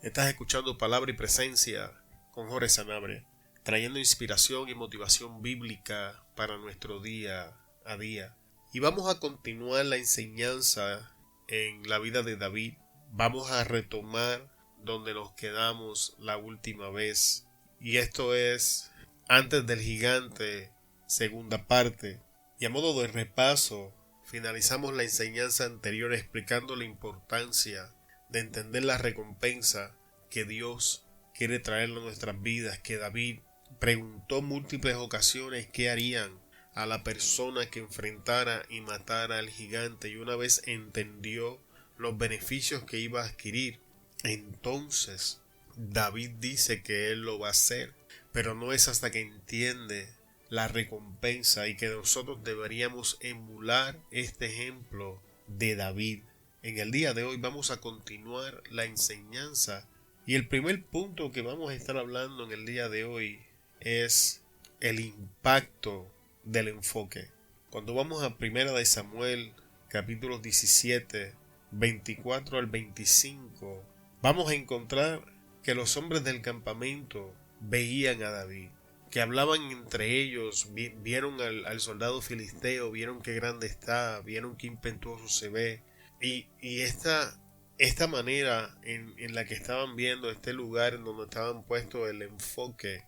Estás escuchando Palabra y Presencia con Jorge Sanabria, trayendo inspiración y motivación bíblica para nuestro día a día. Y vamos a continuar la enseñanza en la vida de David. Vamos a retomar donde nos quedamos la última vez. Y esto es antes del gigante, segunda parte. Y a modo de repaso, finalizamos la enseñanza anterior explicando la importancia de entender la recompensa que Dios quiere traer a nuestras vidas, que David preguntó múltiples ocasiones qué harían a la persona que enfrentara y matara al gigante, y una vez entendió los beneficios que iba a adquirir, entonces David dice que él lo va a hacer, pero no es hasta que entiende la recompensa, y que nosotros deberíamos emular este ejemplo de David. En el día de hoy vamos a continuar la enseñanza y el primer punto que vamos a estar hablando en el día de hoy es el impacto del enfoque. Cuando vamos a 1 de Samuel capítulo 17, 24 al 25, vamos a encontrar que los hombres del campamento veían a David, que hablaban entre ellos, vieron al soldado filisteo, vieron qué grande está, vieron qué impetuoso se ve. Y esta manera en la que estaban viendo este lugar en donde estaban puestos el enfoque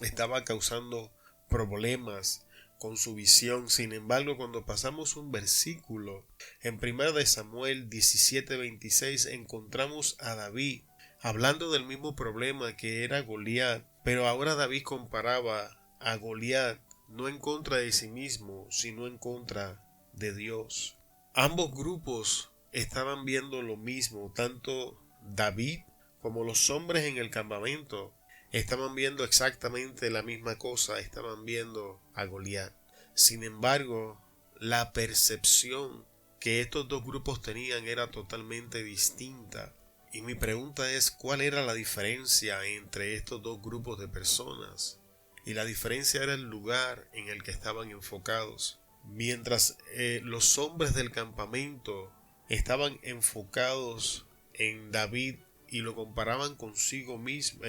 estaba causando problemas con su visión. Sin embargo, cuando pasamos un versículo en 1 de Samuel 17:26, encontramos a David hablando del mismo problema que era Goliat, pero ahora David comparaba a Goliat no en contra de sí mismo, sino en contra de Dios. Ambos grupos estaban viendo lo mismo, tanto David como los hombres en el campamento estaban viendo exactamente la misma cosa, estaban viendo a Goliat. Sin embargo, la percepción que estos dos grupos tenían era totalmente distinta. Y mi pregunta es, ¿cuál era la diferencia entre estos dos grupos de personas? Y la diferencia era el lugar en el que estaban enfocados. Mientras los hombres del campamento estaban enfocados en David y lo comparaban consigo mismo,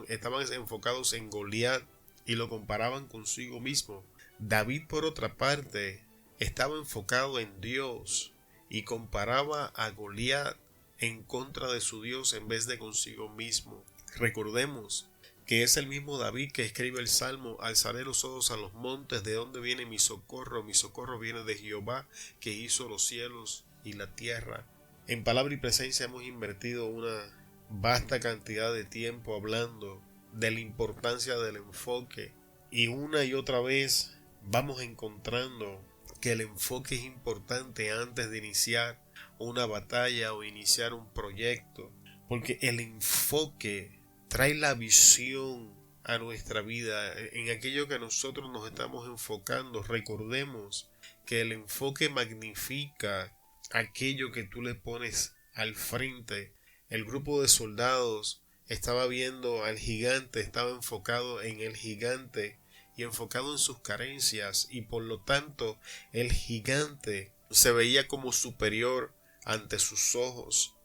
estaban enfocados en Goliat y lo comparaban consigo mismo. David, por otra parte, estaba enfocado en Dios y comparaba a Goliat en contra de su Dios en vez de consigo mismo. Recordemos que es el mismo David que escribe el Salmo: alzaré los ojos a los montes, ¿de dónde viene mi socorro? Mi socorro viene de Jehová, que hizo los cielos y la tierra. En Palabra y Presencia hemos invertido una vasta cantidad de tiempo hablando de la importancia del enfoque, y una y otra vez vamos encontrando que el enfoque es importante antes de iniciar una batalla o iniciar un proyecto, porque el enfoque trae la visión a nuestra vida, en aquello que nosotros nos estamos enfocando. Recordemos que el enfoque magnifica aquello que tú le pones al frente. El grupo de soldados estaba viendo al gigante, estaba enfocado en el gigante y enfocado en sus carencias, y por lo tanto el gigante se veía como superior ante sus ojos.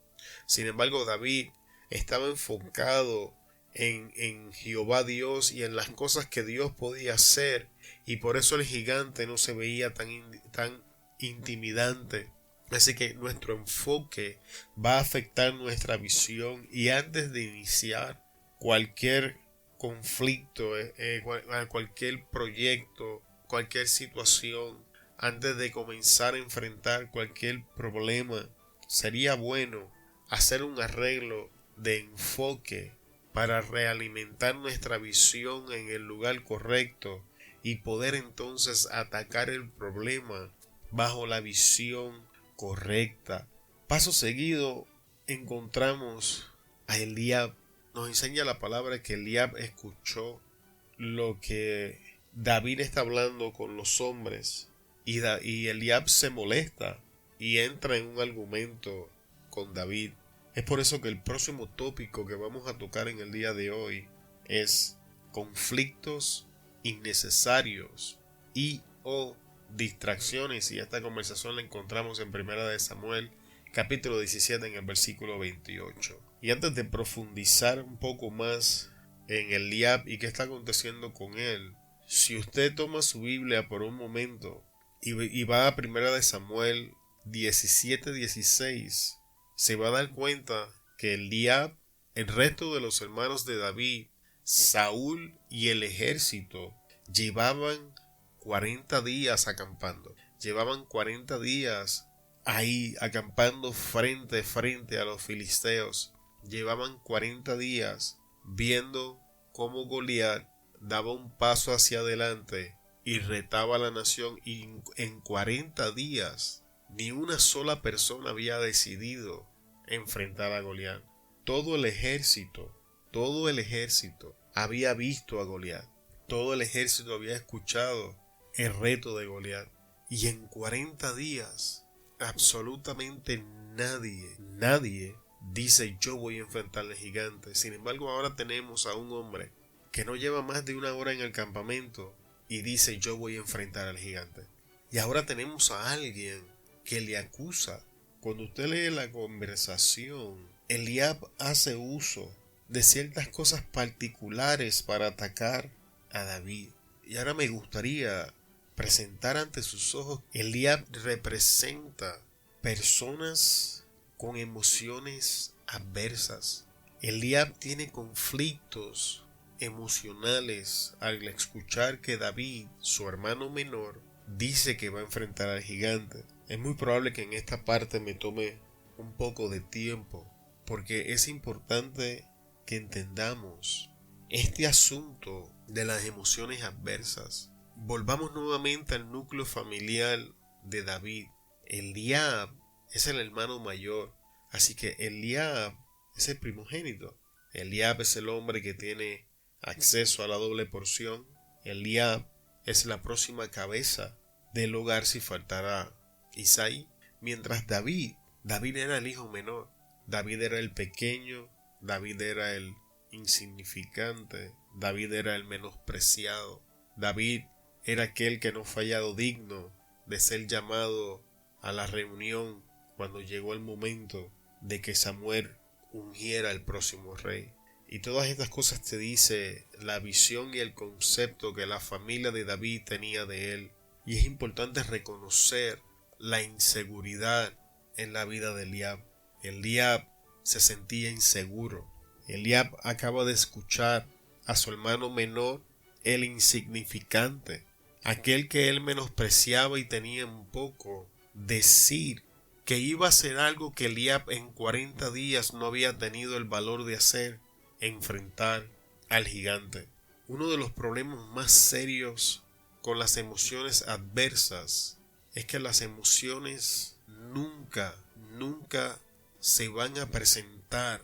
Sin embargo, David estaba enfocado en Jehová Dios y en las cosas que Dios podía hacer, y por eso el gigante no se veía tan intimidante. Así que nuestro enfoque va a afectar nuestra visión, y antes de iniciar cualquier conflicto, cualquier proyecto, cualquier situación, antes de comenzar a enfrentar cualquier problema, sería bueno hacer un arreglo de enfoque para realimentar nuestra visión en el lugar correcto y poder entonces atacar el problema bajo la visión correcta. Paso seguido encontramos a Eliab. Nos enseña la palabra que Eliab escuchó lo que David está hablando con los hombres, y Eliab se molesta y entra en un argumento con David. Es por eso que el próximo tópico que vamos a tocar en el día de hoy es conflictos innecesarios y o distracciones, y esta conversación la encontramos en 1 de Samuel capítulo 17 en el versículo 28. Y antes de profundizar un poco más en Eliab y qué está aconteciendo con él, si usted toma su Biblia por un momento y va a Primera de Samuel 17:16, se va a dar cuenta que Eliab, el resto de los hermanos de David, Saúl y el ejército llevaban 40 días acampando. Llevaban 40 días ahí acampando frente a los filisteos. Llevaban 40 días viendo cómo Goliat daba un paso hacia adelante y retaba a la nación, y en 40 días ni una sola persona había decidido enfrentar a Goliat. Todo el ejército había visto a Goliat. Todo el ejército había escuchado el reto de Goliat. Y en 40 días, absolutamente nadie dice yo voy a enfrentar al gigante. Sin embargo, ahora tenemos a un hombre que no lleva más de una hora en el campamento y dice yo voy a enfrentar al gigante. Y ahora tenemos a alguien que le acusa. Cuando usted lee la conversación, Eliab hace uso de ciertas cosas particulares para atacar a David. Y ahora me gustaría presentar ante sus ojos. Eliab representa personas con emociones adversas. Eliab tiene conflictos emocionales al escuchar que David, su hermano menor, dice que va a enfrentar al gigante. Es muy probable que en esta parte me tome un poco de tiempo, porque es importante que entendamos este asunto de las emociones adversas. Volvamos nuevamente al núcleo familiar de David. Eliab es el hermano mayor, así que Eliab es el primogénito. Eliab es el hombre que tiene acceso a la doble porción. Eliab es la próxima cabeza del hogar si faltara Isaí. Mientras David era el hijo menor. David era el pequeño, David era el insignificante, David era el menospreciado. David era aquel que no fallado digno de ser llamado a la reunión cuando llegó el momento de que Samuel ungiera al próximo rey. Y todas estas cosas te dice la visión y el concepto que la familia de David tenía de él. Y es importante reconocer la inseguridad en la vida de Eliab. Eliab se sentía inseguro. Eliab acaba de escuchar a su hermano menor, el insignificante, aquel que él menospreciaba y tenía en poco, decir que iba a hacer algo que Eliab en 40 días no había tenido el valor de hacer: enfrentar al gigante. Uno de los problemas más serios con las emociones adversas es que las emociones nunca se van a presentar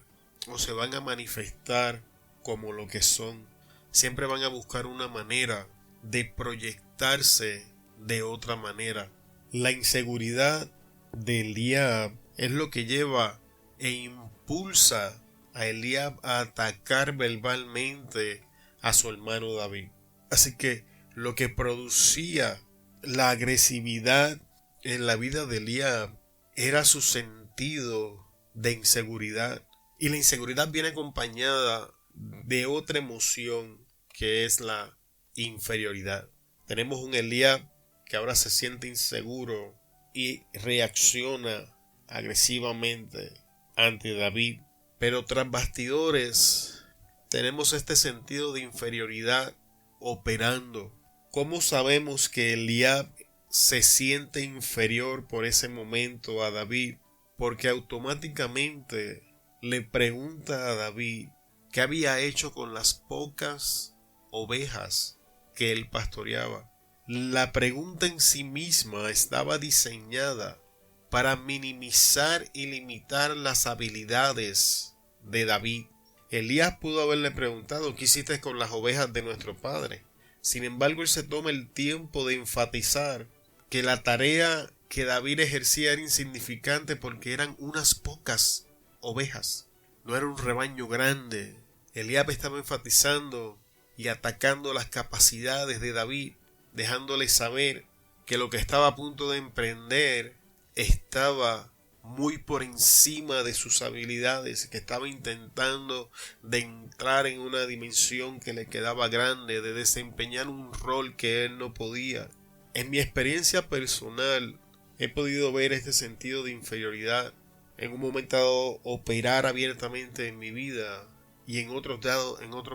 o se van a manifestar como lo que son. Siempre van a buscar una manera de proyectarse de otra manera. La inseguridad de Eliab es lo que lleva e impulsa a Eliab a atacar verbalmente a su hermano David. Así que lo que producía la agresividad en la vida de Eliab era su sentido de inseguridad. Y la inseguridad viene acompañada de otra emoción, que es la inferioridad. Tenemos un Eliab que ahora se siente inseguro y reacciona agresivamente ante David. Pero tras bastidores tenemos este sentido de inferioridad operando. ¿Cómo sabemos que Eliab se siente inferior por ese momento a David? Porque automáticamente le pregunta a David qué había hecho con las pocas ovejas que él pastoreaba. La pregunta en sí misma estaba diseñada para minimizar y limitar las habilidades de David. Elías pudo haberle preguntado ¿qué hiciste con las ovejas de nuestro padre? Sin embargo, él se toma el tiempo de enfatizar que la tarea que David ejercía era insignificante porque eran unas pocas ovejas. No era un rebaño grande. Eliab estaba enfatizando y atacando las capacidades de David, dejándole saber que lo que estaba a punto de emprender estaba muy por encima de sus habilidades, que estaba intentando de entrar en una dimensión que le quedaba grande, de desempeñar un rol que él no podía. En mi experiencia personal he podido ver este sentido de inferioridad en un momento dado operar abiertamente en mi vida y en otros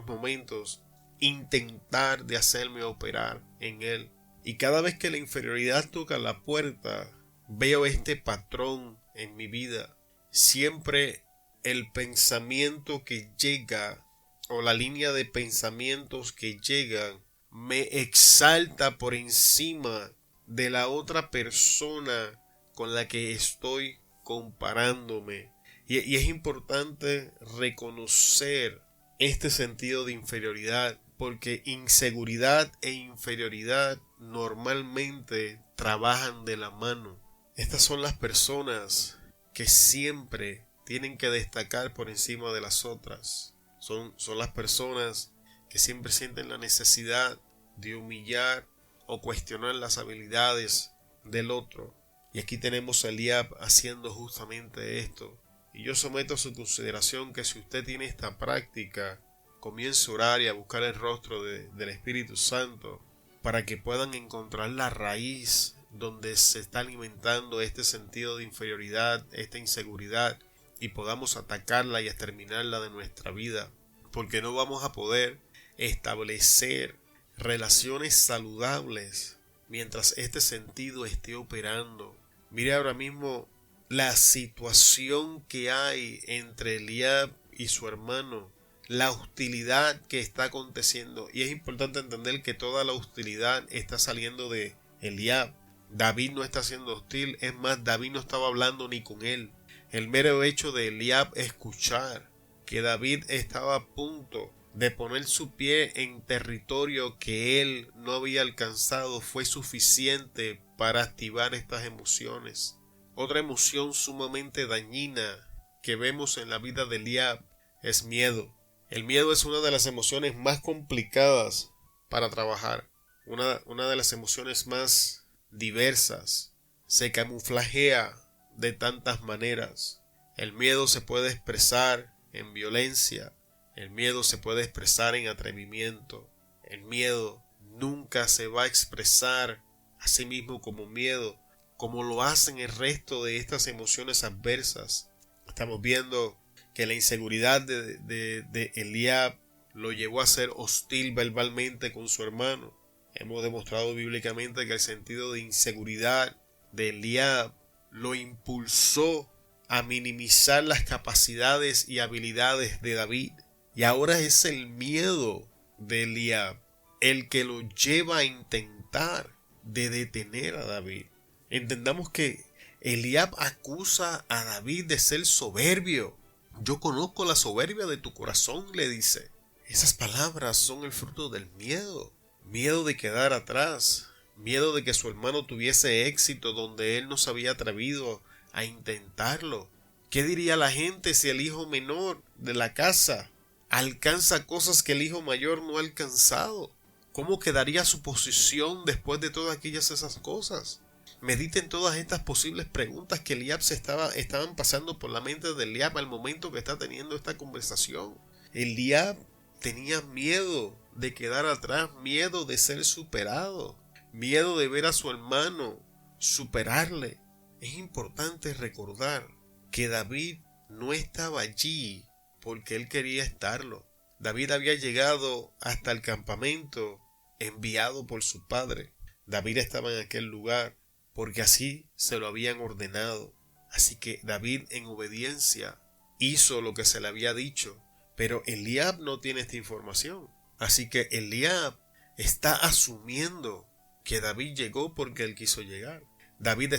momentos intentar de hacerme operar en él. Y cada vez que la inferioridad toca la puerta, veo este patrón en mi vida. Siempre el pensamiento que llega o la línea de pensamientos que llegan me exalta por encima de la otra persona con la que estoy comparándome. Y es importante reconocer este sentido de inferioridad, porque inseguridad e inferioridad normalmente trabajan de la mano. Estas son las personas que siempre tienen que destacar por encima de las otras. Son las personas que siempre sienten la necesidad de humillar o cuestionar las habilidades del otro. Y aquí tenemos a Eliab haciendo justamente esto. Y yo someto a su consideración que si usted tiene esta práctica, comience a orar y a buscar el rostro del Espíritu Santo para que puedan encontrar la raíz donde se está alimentando este sentido de inferioridad, esta inseguridad, y podamos atacarla y exterminarla de nuestra vida, porque no vamos a poder establecer relaciones saludables mientras este sentido esté operando. Mire ahora mismo la situación que hay entre Eliab y su hermano, la hostilidad que está aconteciendo, y es importante entender que toda la hostilidad está saliendo de Eliab. David no está siendo hostil, es más, David no estaba hablando ni con él. El mero hecho de Eliab escuchar que David estaba a punto de poner su pie en territorio que él no había alcanzado fue suficiente para activar estas emociones. Otra emoción sumamente dañina que vemos en la vida de Eliab es miedo. El miedo es una de las emociones más complicadas para trabajar, una de las emociones más diversas. Se camuflajea de tantas maneras. El miedo se puede expresar en violencia, el miedo se puede expresar en atrevimiento, el miedo nunca se va a expresar a sí mismo como miedo, como lo hacen el resto de estas emociones adversas. Estamos viendo que la inseguridad de Eliab lo llevó a ser hostil verbalmente con su hermano. Hemos demostrado bíblicamente que el sentido de inseguridad de Eliab lo impulsó a minimizar las capacidades y habilidades de David. Y ahora es el miedo de Eliab el que lo lleva a intentar de detener a David. Entendamos que Eliab acusa a David de ser soberbio. Yo conozco la soberbia de tu corazón, le dice. Esas palabras son el fruto del miedo. Miedo de quedar atrás. Miedo de que su hermano tuviese éxito donde él no se había atrevido a intentarlo. ¿Qué diría la gente si el hijo menor de la casa alcanza cosas que el hijo mayor no ha alcanzado? ¿Cómo quedaría su posición después de todas esas cosas? Mediten todas estas posibles preguntas que Eliab estaban pasando por la mente de Eliab al momento que está teniendo esta conversación. Eliab tenía miedo de quedar atrás, miedo de ser superado, miedo de ver a su hermano superarle. Es importante recordar que David no estaba allí porque él quería estarlo. David había llegado hasta el campamento enviado por su padre. David estaba en aquel lugar porque así se lo habían ordenado. Así que David en obediencia hizo lo que se le había dicho. Pero Eliab no tiene esta información. Así que Eliab está asumiendo que David llegó porque él quiso llegar. Eliab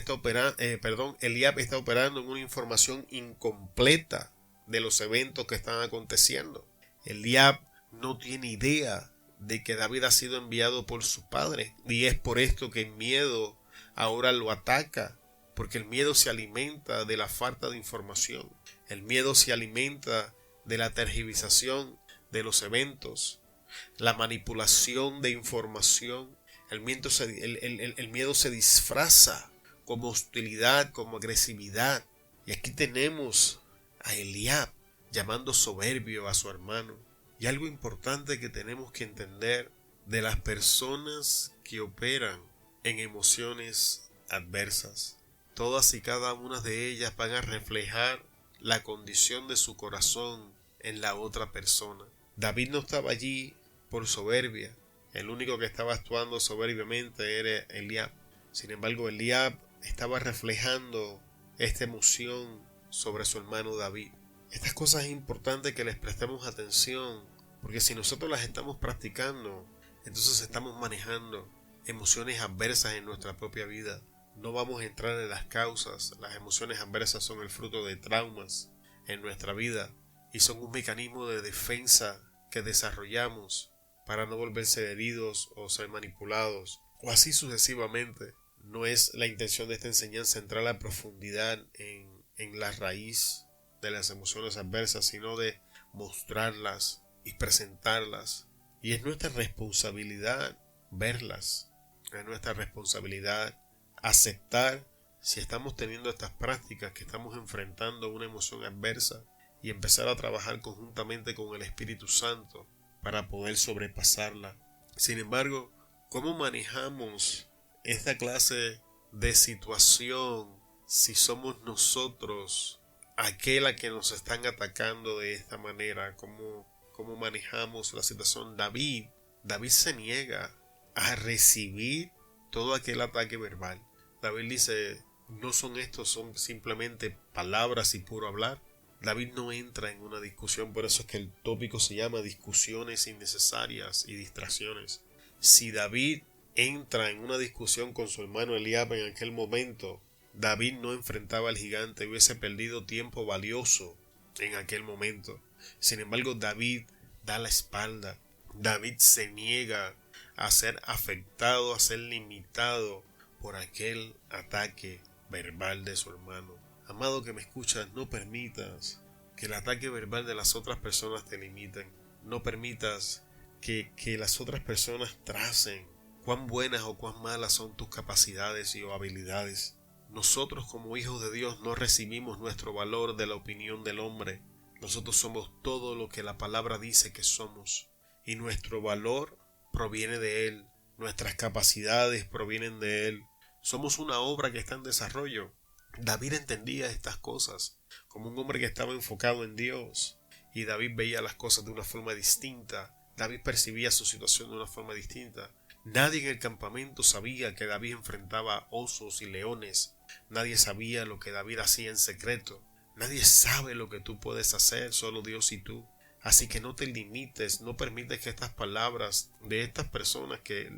está operando en una información incompleta de los eventos que están aconteciendo. Eliab no tiene idea de que David ha sido enviado por su padre, y es por esto que el miedo ahora lo ataca, porque el miedo se alimenta de la falta de información. El miedo se alimenta de la tergiversación de los eventos, la manipulación de información. El miedo se disfraza como hostilidad, como agresividad. Y aquí tenemos a Eliab llamando soberbio a su hermano. Y algo importante que tenemos que entender de las personas que operan en emociones adversas. Todas y cada una de ellas van a reflejar la condición de su corazón en la otra persona. David no estaba allí por soberbia. El único que estaba actuando soberbiamente era Eliab. Sin embargo, Eliab estaba reflejando esta emoción sobre su hermano David. Estas cosas es importante que les prestemos atención, porque si nosotros las estamos practicando, entonces estamos manejando emociones adversas en nuestra propia vida. No vamos a entrar en las causas. Las emociones adversas son el fruto de traumas en nuestra vida y son un mecanismo de defensa que desarrollamos para no volverse heridos o ser manipulados o así sucesivamente. No es la intención de esta enseñanza entrar a profundidad en la raíz de las emociones adversas, sino de mostrarlas y presentarlas. Y es nuestra responsabilidad verlas. Es nuestra responsabilidad aceptar si estamos teniendo estas prácticas, que estamos enfrentando una emoción adversa, y empezar a trabajar conjuntamente con el Espíritu Santo para poder sobrepasarla. Sin embargo, ¿cómo manejamos esta clase de situación si somos nosotros aquel a que nos están atacando de esta manera? ¿Cómo manejamos la situación? David se niega a recibir todo aquel ataque verbal. David dice, no son estos, son simplemente palabras y puro hablar. David no entra en una discusión, por eso es que el tópico se llama discusiones innecesarias y distracciones. Si David entra en una discusión con su hermano Eliab en aquel momento, David no enfrentaba al gigante, hubiese perdido tiempo valioso en aquel momento. Sin embargo, David da la espalda. David se niega a ser afectado, a ser limitado por aquel ataque verbal de su hermano. Amado que me escuchas, no permitas que el ataque verbal de las otras personas te limiten. No permitas que las otras personas tracen cuán buenas o cuán malas son tus capacidades y o habilidades. Nosotros como hijos de Dios no recibimos nuestro valor de la opinión del hombre. Nosotros somos todo lo que la palabra dice que somos. Y nuestro valor proviene de Él. Nuestras capacidades provienen de Él. Somos una obra que está en desarrollo. David entendía estas cosas como un hombre que estaba enfocado en Dios. Y David veía las cosas de una forma distinta. David percibía su situación de una forma distinta. Nadie en el campamento sabía que David enfrentaba osos y leones. Nadie sabía lo que David hacía en secreto. Nadie sabe lo que tú puedes hacer, solo Dios y tú. Así que no te limites, no permites que estas palabras de estas personas que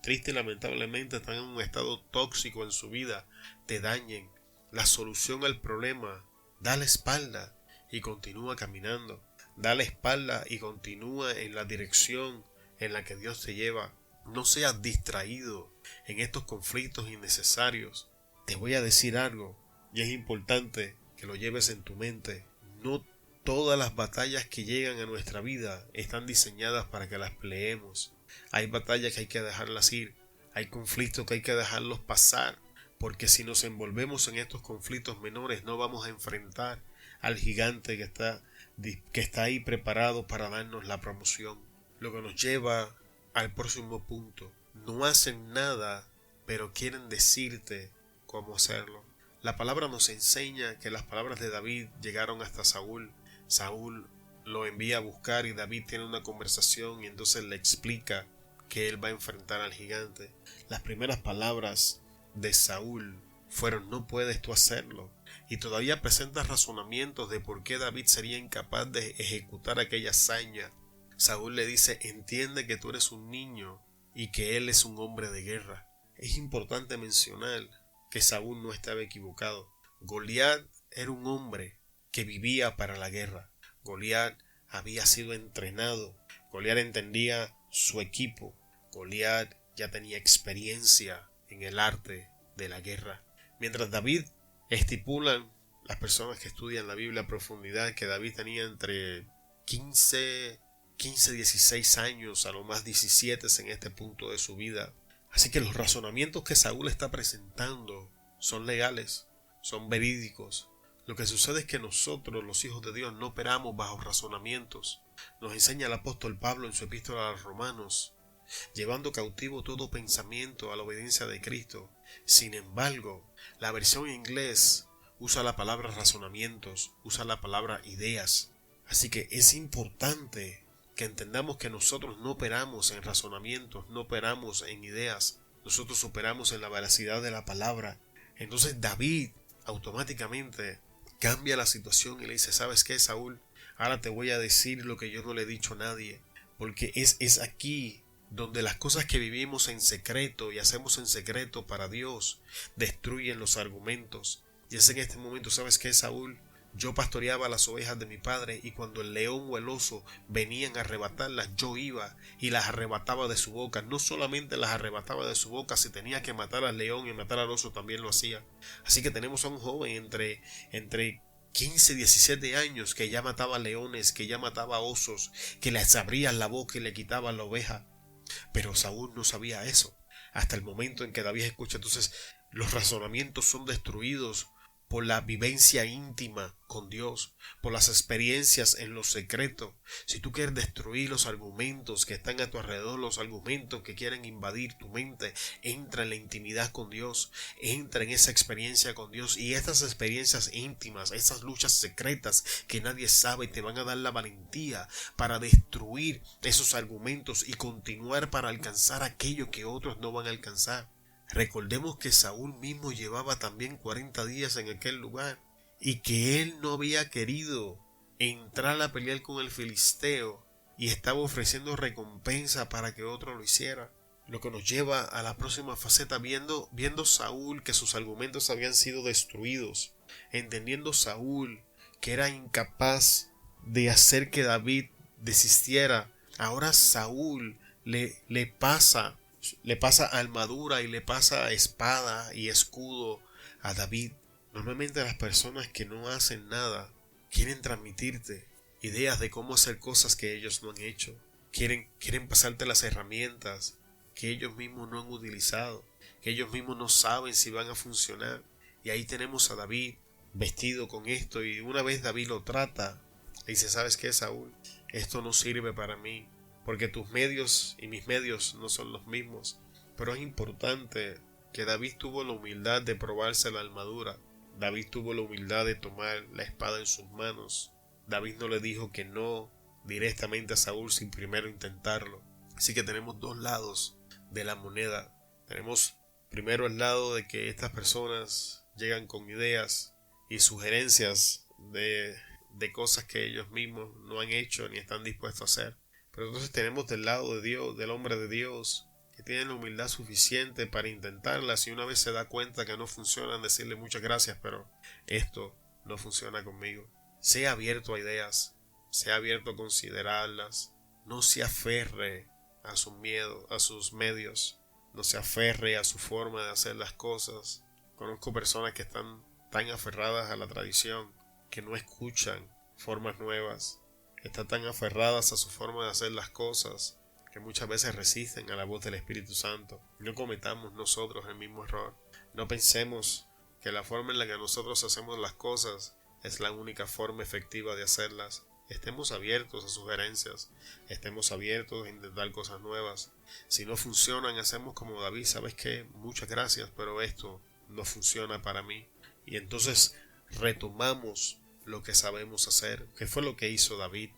triste y lamentablemente están en un estado tóxico en su vida te dañen. La solución al problema, da la espalda y continúa caminando. Da la espalda y continúa en la dirección en la que Dios te lleva. No seas distraído en estos conflictos innecesarios. Te voy a decir algo y es importante que lo lleves en tu mente. No todas las batallas que llegan a nuestra vida están diseñadas para que las peleemos. Hay batallas que hay que dejarlas ir. Hay conflictos que hay que dejarlos pasar. Porque si nos envolvemos en estos conflictos menores no vamos a enfrentar al gigante que está ahí preparado para darnos la promoción. Lo que nos lleva al próximo punto. No hacen nada, pero quieren decirte cómo hacerlo. La palabra nos enseña que las palabras de David llegaron hasta Saúl. Saúl lo envía a buscar y David tiene una conversación y entonces le explica que él va a enfrentar al gigante. Las primeras palabras de Saúl fueron: no puedes tú hacerlo. Y todavía presenta razonamientos de por qué David sería incapaz de ejecutar aquella hazaña. Saúl le dice: entiende que tú eres un niño y que él es un hombre de guerra. Es importante mencionar que Saúl no estaba equivocado. Goliat era un hombre que vivía para la guerra. Goliat había sido entrenado. Goliat entendía su equipo. Goliat ya tenía experiencia en el arte de la guerra. Mientras David estipulan las personas que estudian la Biblia a profundidad que David tenía entre 15, 16 años, a lo más 17 en este punto de su vida. Así que los razonamientos que Saúl está presentando son legales, son verídicos. Lo que sucede es que nosotros, los hijos de Dios, no operamos bajo razonamientos. Nos enseña el apóstol Pablo en su epístola a los Romanos, llevando cautivo todo pensamiento a la obediencia de Cristo. Sin embargo, la versión en inglés usa la palabra razonamientos, usa la palabra ideas. Así que es importante que entendamos que nosotros no operamos en razonamientos, no operamos en ideas, nosotros operamos en la veracidad de la palabra. Entonces David automáticamente cambia la situación y le dice: ¿sabes qué, Saúl? Ahora te voy a decir lo que yo no le he dicho a nadie, porque es aquí donde las cosas que vivimos en secreto y hacemos en secreto para Dios destruyen los argumentos. Y es en este momento: ¿sabes qué, Saúl? Yo pastoreaba las ovejas de mi padre, y cuando el león o el oso venían a arrebatarlas, yo iba y las arrebataba de su boca. No solamente las arrebataba de su boca, si tenía que matar al león y matar al oso también lo hacía. Así que tenemos a un joven entre 15 y 17 años que ya mataba leones, que ya mataba osos, que les abrían la boca y le quitaban la oveja. Pero Saúl no sabía eso hasta el momento en que David escucha. Entonces los razonamientos son destruidos por la vivencia íntima con Dios, por las experiencias en lo secreto. Si tú quieres destruir los argumentos que están a tu alrededor, los argumentos que quieren invadir tu mente, entra en la intimidad con Dios, entra en esa experiencia con Dios, y estas experiencias íntimas, esas luchas secretas que nadie sabe, te van a dar la valentía para destruir esos argumentos y continuar para alcanzar aquello que otros no van a alcanzar. Recordemos que Saúl mismo llevaba también 40 días en aquel lugar y que él no había querido entrar a pelear con el filisteo y estaba ofreciendo recompensa para que otro lo hiciera. Lo que nos lleva a la próxima faceta, viendo Saúl que sus argumentos habían sido destruidos, entendiendo Saúl que era incapaz de hacer que David desistiera. Ahora Saúl le pasa armadura y le pasa espada y escudo a David. Normalmente las personas que no hacen nada quieren transmitirte ideas de cómo hacer cosas que ellos no han hecho. Quieren pasarte las herramientas que ellos mismos no han utilizado, que ellos mismos no saben si van a funcionar. Y ahí tenemos a David vestido con esto, y una vez David lo trata, le dice: ¿sabes qué, Saúl? Esto no sirve para mí, porque tus medios y mis medios no son los mismos. Pero es importante que David tuvo la humildad de probarse la armadura. David tuvo la humildad de tomar la espada en sus manos. David no le dijo que no directamente a Saúl sin primero intentarlo. Así que tenemos dos lados de la moneda. Tenemos primero el lado de que estas personas llegan con ideas y sugerencias de cosas que ellos mismos no han hecho ni están dispuestos a hacer. Pero entonces tenemos del lado de Dios, del hombre de Dios, que tiene la humildad suficiente para intentarlas, y una vez se da cuenta que no funcionan, decirle: muchas gracias, pero esto no funciona conmigo. Sea abierto a ideas, sea abierto a considerarlas, no se aferre a sus miedos, a sus medios, no se aferre a su forma de hacer las cosas. Conozco personas que están tan aferradas a la tradición que no escuchan formas nuevas. Están tan aferradas a su forma de hacer las cosas que muchas veces resisten a la voz del Espíritu Santo. No cometamos nosotros el mismo error. No pensemos que la forma en la que nosotros hacemos las cosas es la única forma efectiva de hacerlas. Estemos abiertos a sugerencias, estemos abiertos a intentar cosas nuevas. Si no funcionan, hacemos como David: ¿sabes qué? Muchas gracias, pero esto no funciona para mí. Y entonces retomamos lo que sabemos hacer. ¿Qué fue lo que hizo David?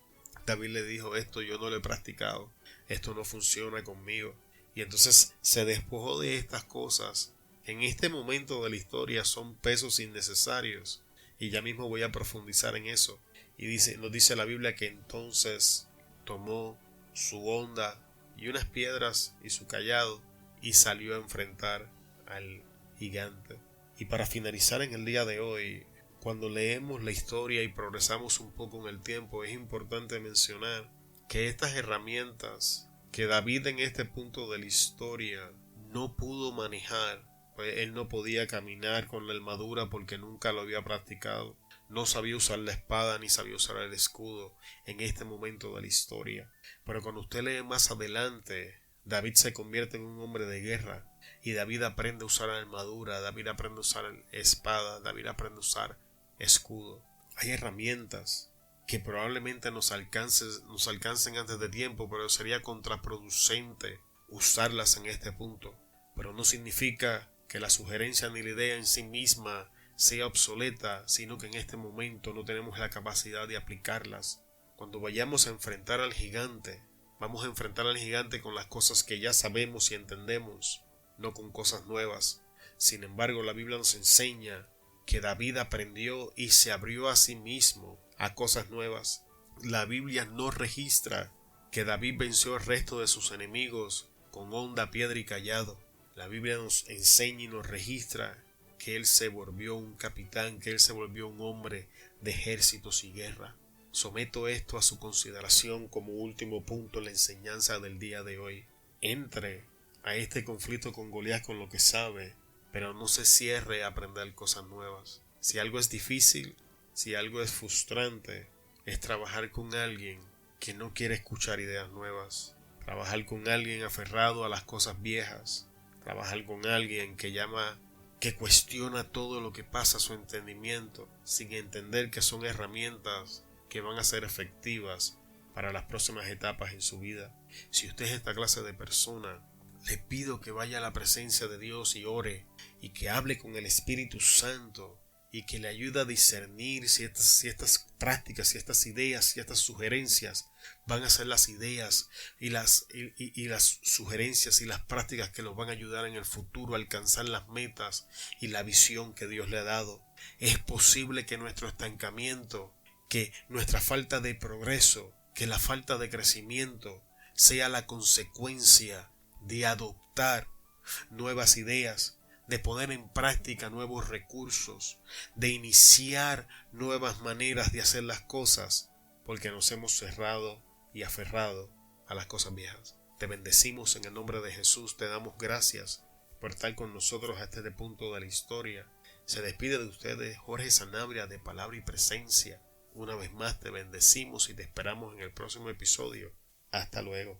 David le dijo: esto yo no lo he practicado, esto no funciona conmigo. Y entonces se despojó de estas cosas. En este momento de la historia son pesos innecesarios, y ya mismo voy a profundizar en eso. Y nos dice la Biblia que entonces tomó su honda y unas piedras y su cayado y salió a enfrentar al gigante. Y para finalizar en el día de hoy, cuando leemos la historia y progresamos un poco en el tiempo, es importante mencionar que estas herramientas que David en este punto de la historia no pudo manejar, pues él no podía caminar con la armadura porque nunca lo había practicado, no sabía usar la espada ni sabía usar el escudo en este momento de la historia. Pero cuando usted lee más adelante, David se convierte en un hombre de guerra, y David aprende a usar armadura, David aprende a usar espada, David aprende a usar escudo. Hay herramientas que probablemente nos alcancen antes de tiempo, pero sería contraproducente usarlas en este punto. Pero no significa que la sugerencia ni la idea en sí misma sea obsoleta, sino que en este momento no tenemos la capacidad de aplicarlas. Cuando vayamos a enfrentar al gigante, vamos a enfrentar al gigante con las cosas que ya sabemos y entendemos, no con cosas nuevas. Sin embargo, la Biblia nos enseña que David aprendió y se abrió a sí mismo a cosas nuevas. La Biblia no registra que David venció al resto de sus enemigos con honda, piedra y callado. La Biblia nos enseña y nos registra que él se volvió un capitán, que él se volvió un hombre de ejércitos y guerra. Someto esto a su consideración como último punto en la enseñanza del día de hoy. Entre a este conflicto con Goliat con lo que sabe, pero no se cierre a aprender cosas nuevas. Si algo es difícil, si algo es frustrante, es trabajar con alguien que no quiere escuchar ideas nuevas. Trabajar con alguien aferrado a las cosas viejas. Trabajar con alguien que cuestiona todo lo que pasa a su entendimiento, sin entender que son herramientas que van a ser efectivas para las próximas etapas en su vida. Si usted es esta clase de persona, le pido que vaya a la presencia de Dios y ore, y que hable con el Espíritu Santo, y que le ayude a discernir si estas prácticas, si estas ideas, si estas sugerencias van a ser las ideas y las sugerencias y las prácticas que los van a ayudar en el futuro a alcanzar las metas y la visión que Dios le ha dado. Es posible que nuestro estancamiento, que nuestra falta de progreso, que la falta de crecimiento sea la consecuencia de adoptar nuevas ideas, de poner en práctica nuevos recursos, de iniciar nuevas maneras de hacer las cosas, porque nos hemos cerrado y aferrado a las cosas viejas. Te bendecimos en el nombre de Jesús, te damos gracias por estar con nosotros hasta este punto de la historia. Se despide de ustedes Jorge Sanabria de Palabra y Presencia. Una vez más te bendecimos y te esperamos en el próximo episodio. Hasta luego.